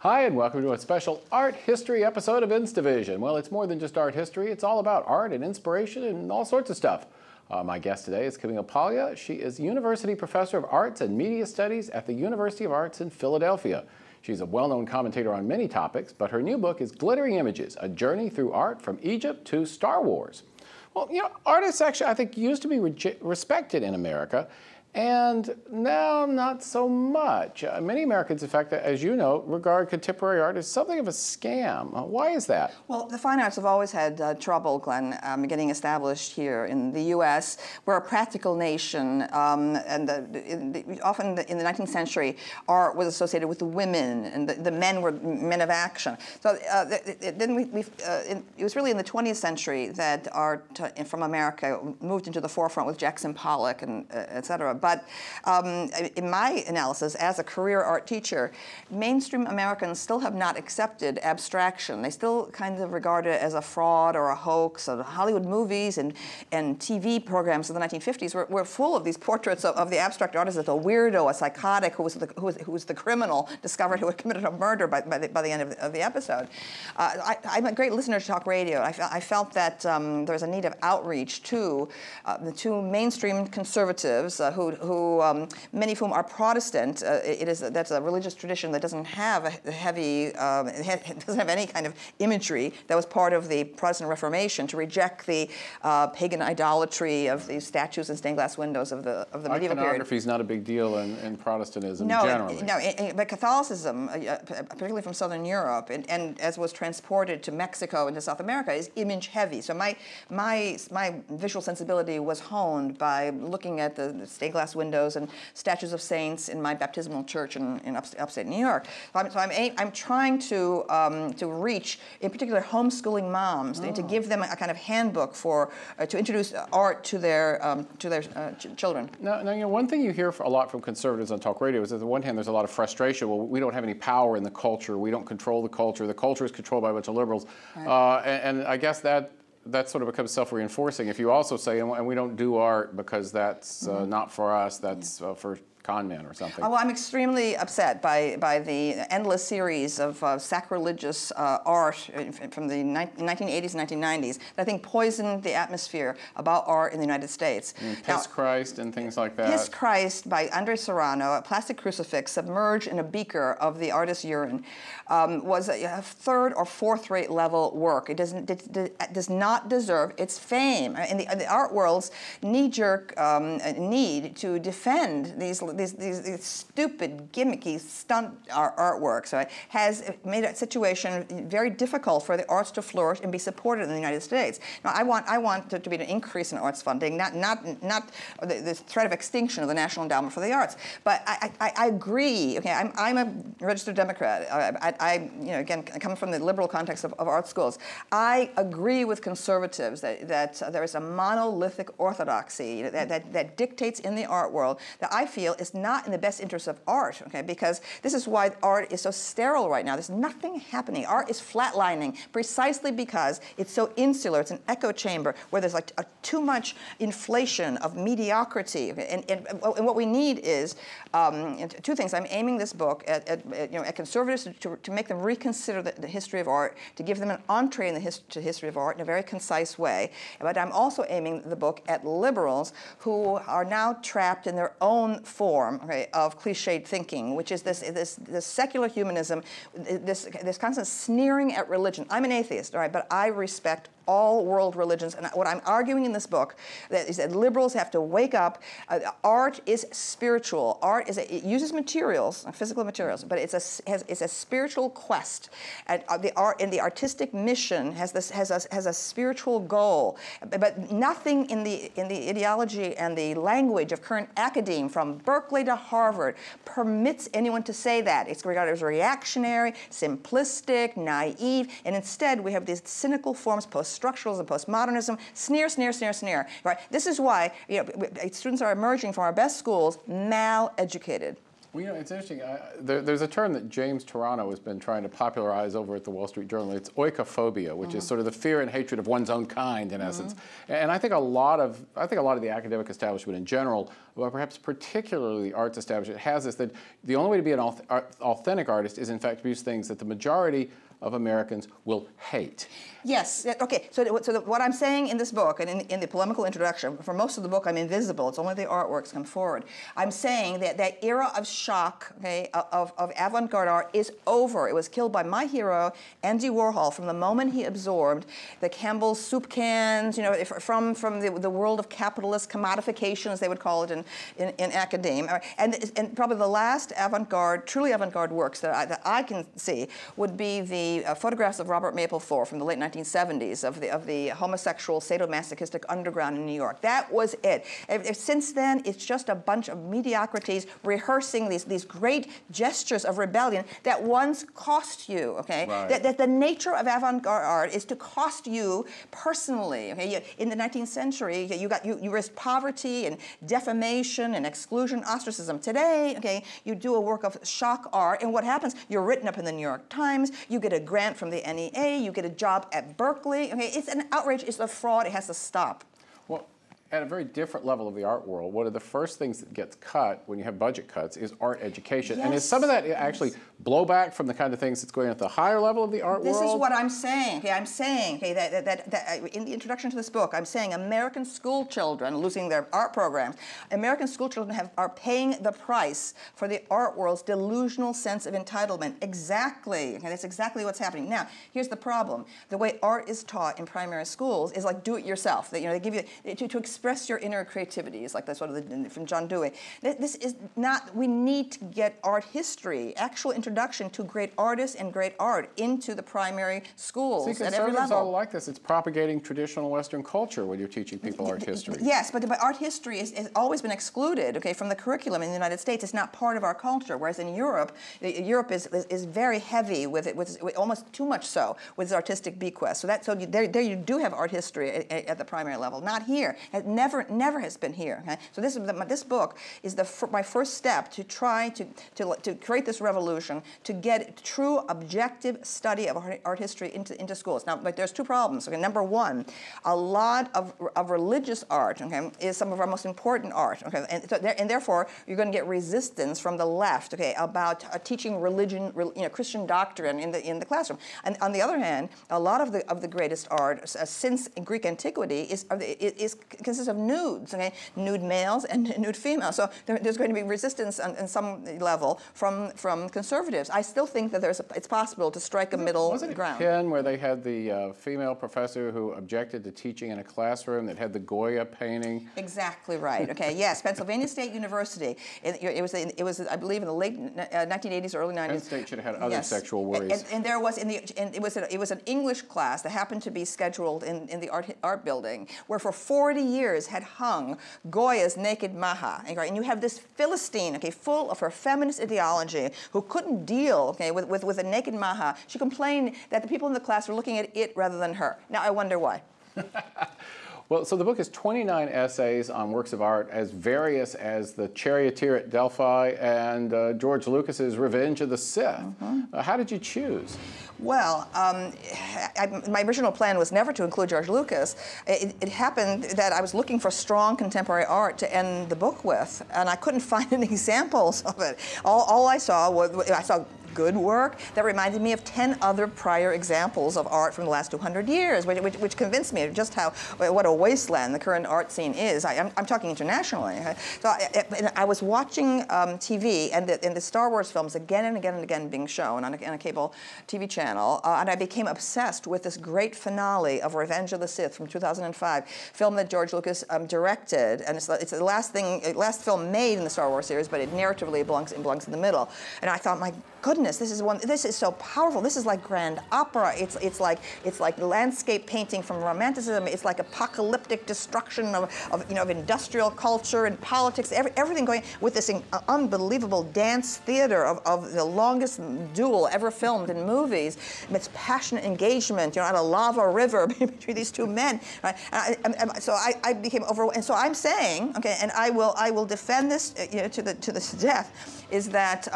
Hi, and welcome to a special art history episode of Instavision. Well, it's more than just art history. It's all about art and inspiration and all sorts of stuff. My guest today is Camille Paglia. She is University Professor of Arts and Media Studies at the University of Arts in Philadelphia. She's a well-known commentator on many topics, but her new book is Glittering Images, A Journey Through Art from Egypt to Star Wars. Well, you know, artists actually, I think, used to be respected in America, and now not so much. Many Americans, in fact, as you know, regard contemporary art as something of a scam. Why is that? Well, the fine arts have always had trouble, Glenn, getting established here in the U.S. We're a practical nation, and often in the 19th century, art was associated with the women, and the men were men of action. So then it was really in the 20th century that art from America moved into the forefront with Jackson Pollock and et cetera. But in my analysis, as a career art teacher, mainstream Americans still have not accepted abstraction. They still kind of regard it as a fraud or a hoax. So Hollywood movies and TV programs of the 1950s were full of these portraits of the abstract artist as a weirdo, a psychotic who was the criminal discovered who had committed a murder by the end of the episode. I'm a great listener to talk radio. I felt that there's a need of outreach to the two mainstream conservatives who many of whom are Protestant. That's a religious tradition that doesn't have a heavy, doesn't have any kind of imagery that was part of the Protestant Reformation to reject the pagan idolatry of these statues and stained glass windows of the medieval period. Iconography is not a big deal in Protestantism generally. No, but Catholicism, particularly from Southern Europe, and as was transported to Mexico and to South America, is image heavy. So my visual sensibility was honed by looking at the stained glass windows and statues of saints in my baptismal church in upstate New York. So I'm trying to reach, in particular, homeschooling moms, to give them a kind of handbook to introduce art to their children. Now, you know, one thing you hear a lot from conservatives on talk radio is that on the one hand, there's a lot of frustration. Well, we don't have any power in the culture. We don't control the culture. The culture is controlled by a bunch of liberals. Right. And I guess that sort of becomes self-reinforcing. If you also say, and we don't do art because that's not for us, that's for con men or something. Well, I'm extremely upset by the endless series of sacrilegious art from the 1980s and 1990s that I think poisoned the atmosphere about art in the United States. Piss Christ and things like that. Piss Christ by Andre Serrano, a plastic crucifix submerged in a beaker of the artist's urine, was a third or fourth rate level work. It does not deserve its fame. In the art world's knee-jerk need to defend these stupid, gimmicky stunt artworks, right, has made a situation very difficult for the arts to flourish and be supported in the United States. Now, I want there to be an increase in arts funding, not the threat of extinction of the National Endowment for the Arts. But I agree. Okay, I'm a registered Democrat. Again, coming from the liberal context of art schools, I agree with conservatives that there is a monolithic orthodoxy that dictates in the art world that I feel is not in the best interest of art, okay? Because this is why art is so sterile right now. There's nothing happening. Art is flatlining precisely because it's so insular. It's an echo chamber where there's like too much inflation of mediocrity. Okay? And what we need is two things. I'm aiming this book at conservatives to make them reconsider the history of art, to give them an entree in the history of art in a very concise way. But I'm also aiming the book at liberals who are now trapped in their own form of cliched thinking, which is this secular humanism, this constant sneering at religion. I'm an atheist, all right, but I respect all world religions, and what I'm arguing in this book is that liberals have to wake up. Art is spiritual. Art it uses materials, physical materials, but it's a spiritual quest. And the artistic mission has a spiritual goal, but nothing in the ideology and the language of current academe, from Berkeley to Harvard, permits anyone to say that. It's regarded as reactionary, simplistic, naive, and instead we have these cynical forms, post-structuralism and postmodernism, sneer, sneer, sneer, sneer. Right? This is why students are emerging from our best schools mal-educated. Well, you know, it's interesting. There's a term that James Toronto has been trying to popularize over at the Wall Street Journal. It's oikophobia, which is sort of the fear and hatred of one's own kind, in essence. And I think a lot of the academic establishment in general, but perhaps particularly the arts establishment, has this, that the only way to be an authentic artist is, in fact, to produce things that the majority of Americans will hate. Yes. Okay. So what I'm saying in this book, and in the polemical introduction, for most of the book I'm invisible. It's only the artworks come forward. I'm saying that that era of shock, okay, of avant-garde art is over. It was killed by my hero, Andy Warhol, from the moment he absorbed the Campbell's soup cans, you know, from the world of capitalist commodification, as they would call it in academia. And probably the last avant-garde, truly avant-garde works that I can see would be the photographs of Robert Mapplethorpe from the late 1970s of the homosexual sadomasochistic underground in New York. That was it. Since then, it's just a bunch of mediocrities rehearsing these great gestures of rebellion that once cost you. Okay, right. That the nature of avant-garde art is to cost you personally. Okay, in the 19th century, you risked poverty and defamation and exclusion, ostracism. Today, okay, you do a work of shock art, and what happens? You're written up in the New York Times. You get a grant from the NEA. You get a job at Berkeley. Okay, it's an outrage. It's a fraud. It has to stop. Well, at a very different level of the art world, one of the first things that gets cut when you have budget cuts is art education. Yes. And is some of that actually blowback from the kind of things that's going on at the higher level of the art world? This is what I'm saying. Okay, I'm saying that in the introduction to this book, I'm saying American school children losing their art programs. American school children are paying the price for the art world's delusional sense of entitlement. Exactly. Okay, that's exactly what's happening. Now, here's the problem. The way art is taught in primary schools is like do it yourself. They give you to express your inner creativity. It's like that's from John Dewey. This is not. We need to get art history, actual introduction to great artists and great art into the primary schools at every level. All like this. It's propagating traditional Western culture when you're teaching people art history. Yes, but art history has always been excluded, okay, from the curriculum in the United States. It's not part of our culture, whereas in Europe, Europe is very heavy with it, with almost too much so with its artistic bequest. So there you do have art history at the primary level. Not here. It never has been here. Okay? So this book is my first step to try to create this revolution, to get true objective study of art history into schools. Now, but there's two problems. Okay, number one, a lot of religious art, okay, is some of our most important art. Okay, and therefore you're going to get resistance from the left, okay, about teaching religion, Christian doctrine in the classroom. And on the other hand, a lot of the greatest art since Greek antiquity consists of nudes, okay, nude males and nude females. So there's going to be resistance on some level from conservatives. I still think that it's possible to strike a middle ground. Wasn't it Penn where they had the female professor who objected to teaching in a classroom that had the Goya painting? Exactly right. Okay. Yes, Pennsylvania State University. It was I believe in the late 1980s, early 90s. Penn State should have had other sexual worries. And there was it was an English class that happened to be scheduled in the art building where for 40 years had hung Goya's Naked Maha. And you have this Philistine, okay, full of her feminist ideology, who couldn't deal, okay, with a naked Maha. She complained that the people in the class were looking at it rather than her. Now I wonder why. Well, so the book is 29 essays on works of art as various as the Charioteer at Delphi and George Lucas's Revenge of the Sith. How did you choose? Well, my original plan was never to include George Lucas. It happened that I was looking for strong contemporary art to end the book with, and I couldn't find any examples of it. All I saw was good work that reminded me of 10 other prior examples of art from the last 200 years, which convinced me of just what a wasteland the current art scene is. I'm talking internationally. So I was watching TV and the Star Wars films again and again and again being shown on a cable TV channel, and I became obsessed with this great finale of Revenge of the Sith from 2005, film that George Lucas directed, and it's the last film made in the Star Wars series, but it narratively belongs in the middle. And I thought, my goodness, this is so powerful. This is like grand opera. It's like landscape painting from Romanticism. It's like apocalyptic destruction of industrial culture and politics. Everything going with this unbelievable dance theater of the longest duel ever filmed in movies. It's passionate engagement, on a lava river between these two men. Right? So I became overwhelmed. And so I'm saying, okay, and I will defend this, to the death, is that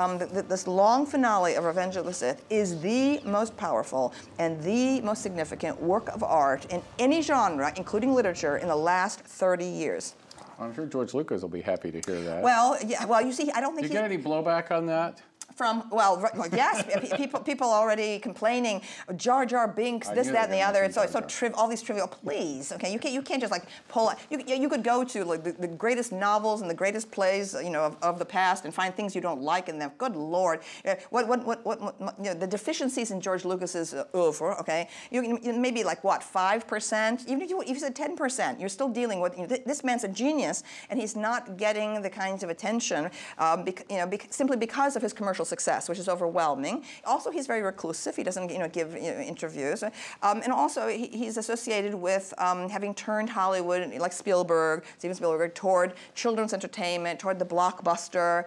this long finale of Revenge of the Sith is the most powerful and the most significant work of art in any genre, including literature, in the last 30 years. I'm sure George Lucas will be happy to hear that. Well, yeah. Well, you see, I don't think. Did you get any blowback on that? Yes, people already complaining, Jar Jar Binks, this, that, and the other. It's so all these trivial. Please, okay, you can't just like pull out. You could go to like the greatest novels and the greatest plays, of the past and find things you don't like in them. Good Lord, the deficiencies in George Lucas's oeuvre. Okay, you maybe like what 5%. Even if you said 10%, you're still dealing with this man's a genius, and he's not getting the kinds of attention, simply because of his commercial success, which is overwhelming. Also, he's very reclusive. He doesn't, give interviews, and also he's associated with having turned Hollywood, like Steven Spielberg, toward children's entertainment, toward the blockbuster.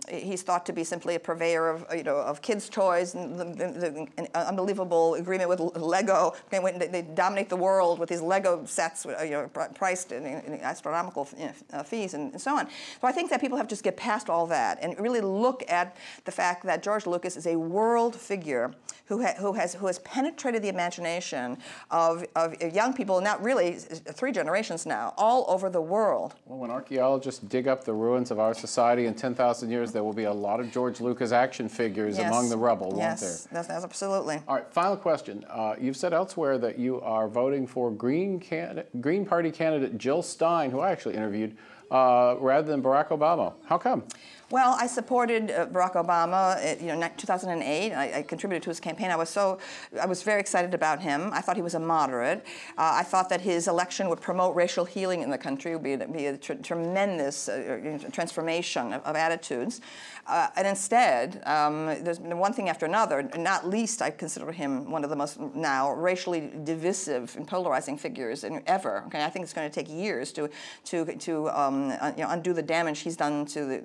He's thought to be simply a purveyor of kids' toys, and an unbelievable agreement with Lego. Okay, when they dominate the world with these Lego sets, priced in astronomical fees and so on. So I think that people have to just get past all that and really look at the fact that George Lucas is a world figure who has penetrated the imagination of young people, not really 3 generations now, all over the world. Well, when archaeologists dig up the ruins of our society in 10,000 years, there will be a lot of George Lucas action figures among the rubble, won't there? Yes, that's absolutely. All right, final question. You've said elsewhere that you are voting for Green Party candidate Jill Stein, who I actually interviewed, rather than Barack Obama. How come? Well, I supported Barack Obama in 2008. I contributed to his campaign. I was very excited about him. I thought he was a moderate. I thought that his election would promote racial healing in the country. It would be a tremendous transformation of attitudes. And instead, there's been one thing after another. Not least, I consider him one of the most now racially divisive and polarizing figures ever. Okay, I think it's going to take years to undo the damage he's done to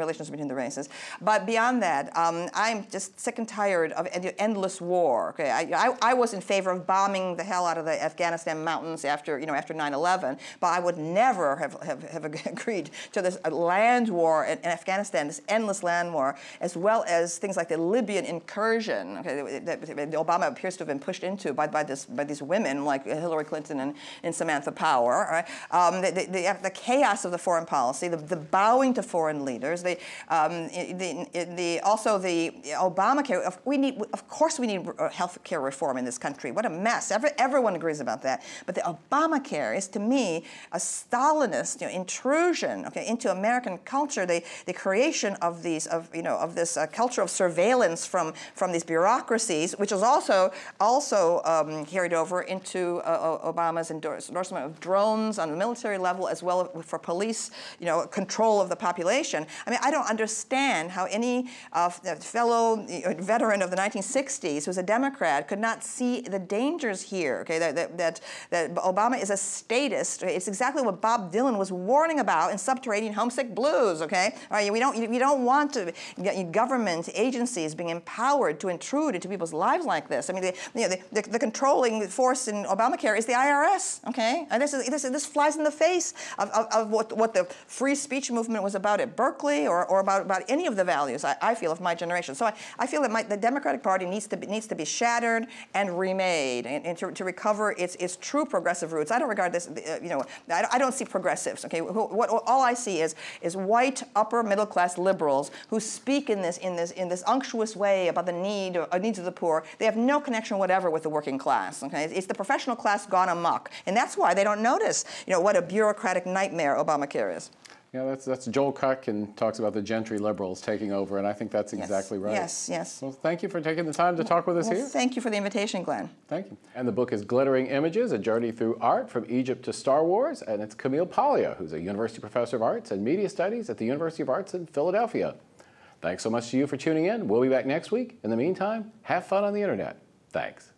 relations between the races. But beyond that, I'm just sick and tired of the endless war. Okay, I was in favor of bombing the hell out of the Afghanistan mountains after 9/11, but I would never have agreed to this land war in Afghanistan, this endless land war, as well as things like the Libyan incursion, okay, that Obama appears to have been pushed into by these women like Hillary Clinton and Samantha Power. Right? The chaos of the foreign policy, the bowing to foreign leaders, also the Obamacare. Of course, we need health care reform in this country. What a mess! Everyone agrees about that. But the Obamacare is, to me, a Stalinist intrusion, okay, into American culture. The creation of this culture of surveillance from these bureaucracies, which was also carried over into Obama's endorsement of drones on the military level, as well as for police, control of the population. I mean, I don't understand how any fellow veteran of the 1960s who's a Democrat could not see the dangers here. Okay, that Obama is a statist. It's exactly what Bob Dylan was warning about in Subterranean Homesick Blues. Okay, all right, we don't want government agencies being empowered to intrude into people's lives like this. I mean, the controlling force in Obamacare is the IRS. Okay, and this flies in the face of what the free speech movement was about at Berkeley, or about any of the values I feel of my generation. So I feel that the Democratic Party needs to be shattered and remade, and to recover its true progressive roots. I don't regard this, I don't see progressives. Okay, all I see is white upper middle class liberals who speak in this unctuous way about the needs of the poor. They have no connection whatever with the working class. Okay, it's the professional class gone amok, and that's why they don't notice what a bureaucratic nightmare Obamacare is. Yeah, that's Joel Kutkin talks about the gentry liberals taking over, and I think that's exactly right. Yes, yes. Well, thank you for taking the time to talk with us here. Thank you for the invitation, Glenn. Thank you. And the book is Glittering Images, A Journey Through Art from Egypt to Star Wars, and it's Camille Paglia, who's a university professor of arts and media studies at the University of Arts in Philadelphia. Thanks so much to you for tuning in. We'll be back next week. In the meantime, have fun on the internet. Thanks.